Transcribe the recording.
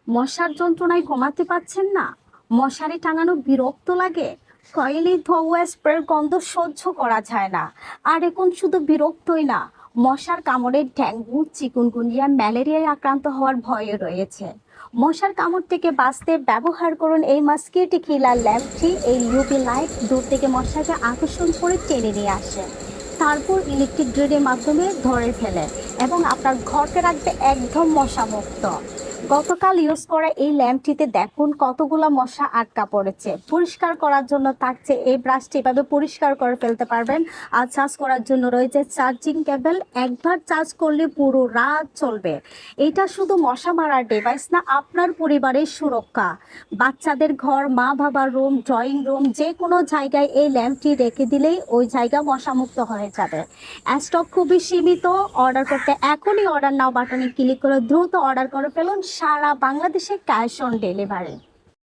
মশার যন্ত্রণায় ঘুমাতে পারছেন না? মশারি টাঙানো বিরক্ত লাগে? কয়েলি ধোয়া স্প্রের গন্ধ সহ্য করা যায় না? আর এখন শুধু বিরক্তই না, মশার কামড়ে ডেঙ্গু, চিকুনগুনিয়া, ম্যালেরিয়ায় আক্রান্ত হওয়ার ভয়ে রয়েছে। মশার কামড় থেকে বাঁচতে ব্যবহার করুন এই মাস্কিটো কিলার ল্যাম্পটি। এই ইউভি লাইট দূর থেকে মশাকে আকর্ষণ করে টেনে নিয়ে আসে, তারপর ইলেকট্রিক গ্রিডের মাধ্যমে ধরে ফেলে এবং আপনার ঘরকে রাখবে একদম মশামুক্ত। গতকাল ইউজ করা এই ল্যাম্পটিতে দেখুন কতগুলা মশা আটকা পড়েছে। পরিষ্কার করার জন্য থাকছে এই ব্রাশটি, এভাবে পরিষ্কার করে ফেলতে পারবেন। আর চার্জ করার জন্য রয়েছে চার্জিং কেবল, একবার চার্জ করলে পুরো রাত চলবে। এটা শুধু মশা মারার ডিভাইস না, আপনার পরিবারের সুরক্ষা। বাচ্চাদের ঘর, মা বাবার রুম, ড্রয়িং রুম, যে কোনো জায়গায় এই ল্যাম্পটি রেখে দিলেই ওই জায়গা মশামুক্ত হয়ে যাবে। স্টক খুবই সীমিত। অর্ডার করতে এখনই অর্ডার নাও বাটনে ক্লিক করে দ্রুত অর্ডার করে ফেলুন। সারা বাংলাদেশে ক্যাশ অন ডেলিভারি।